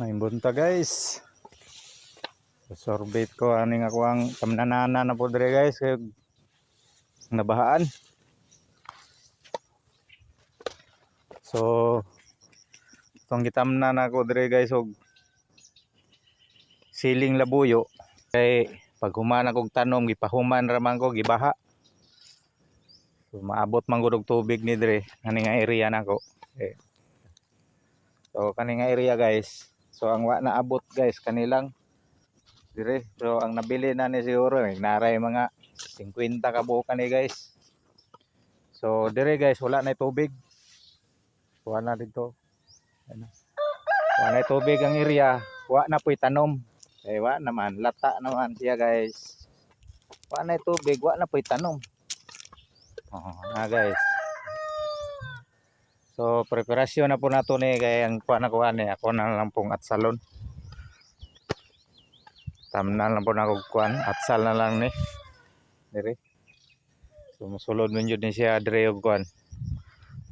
May bunta guys. Sorbet ko aning ako ang tamnanana na po dire guys kay nabahaan. So itong gitamnan ako dire guys og siling labuyo kay pag human akong tanom gipahuman ra man ko gibaha. So maabot man gud og tubig ni dire ani nga area nako. Okay. So kani nga area guys. So ang wa naabot guys kanilang dire. So ang nabili na ni siguro naray mga 50 ka buok ni guys. So dire guys wala na tubig. Wala na dito. Ano? Wala na tubig ang area. Wala na po'y tanom. Eh wala naman lata naman siya guys. Wala na tubig, wala na po'y tanom. Na guys. So preparasyon na po nato ni kay ang kuan ako ani ako na lang pong at salon. Tamnan lang po na ako kuan at sal na lang ni. Dire. So musulod man jud ni siya dire og kuan.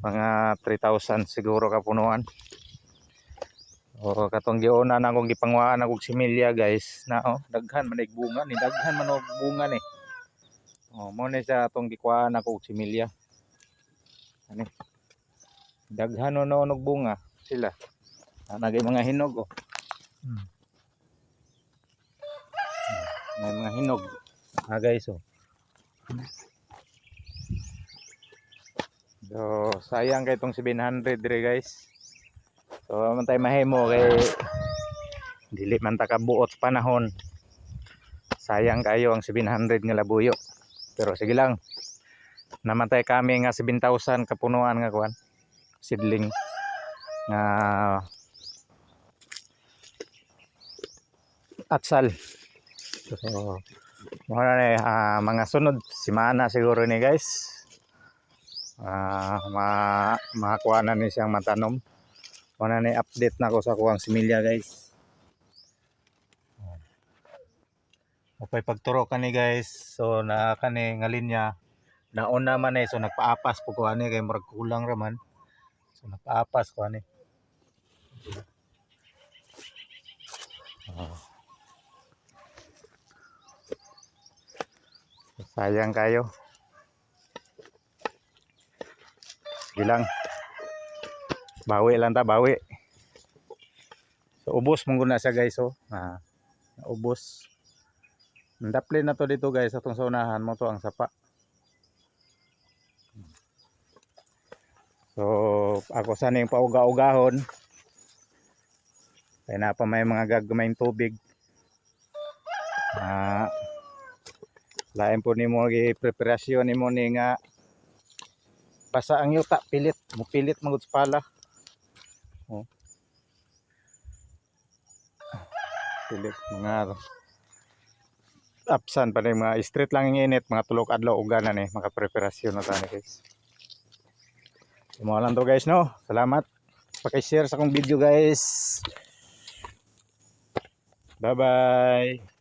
Mga 3,000 siguro kapunuan. O katong giuna na akong gipangwaan akong similya guys na daghan man og bunga ni daghan man og bunga ni. Mo ni sa atong gikuhaan ako og similya. Ani. Daghan no og bunga sila. Nagay mga hinog May mga hinog. Guys So sayang kay itong 700 dire guys. So man tayo mahimo kay dili man ta kabuot sa panahon. Sayang kayo ang 700 nga labuyo. Pero sige lang. Namatay kami nga 7,000 kapunuan nga kuan. Seedling nga atsal. So mga sunod semana siguro ni guys. Makakuha na ni siyang matanom. Wala na update na ako sa kuwang similya guys. Okay pagturo kani guys. So na kani nga linya nauna man so nagpaapas po ko ani kay murag kulang ra man. So nagpaapas ko ani. Sayang kayo. Gilang bawi lang ta bawi. So ubos mong guna siya guys ubos. Ndapli na to dito guys atong sa unahan mo to ang sapa. So ako saning pauga-ugahon. Kaya na pa may mga gagmayng tubig. Lain po nimo gi-preparasyon nimo ni nga basa ang yuta pilit mo pilit magud sa pala. Pilit mga absan pa mga street lang ang init mga tulok adlaw uganan makapreparasyon na tani guys. Mo lang to guys no. Salamat. Paki-share sa akong video guys. Bye bye.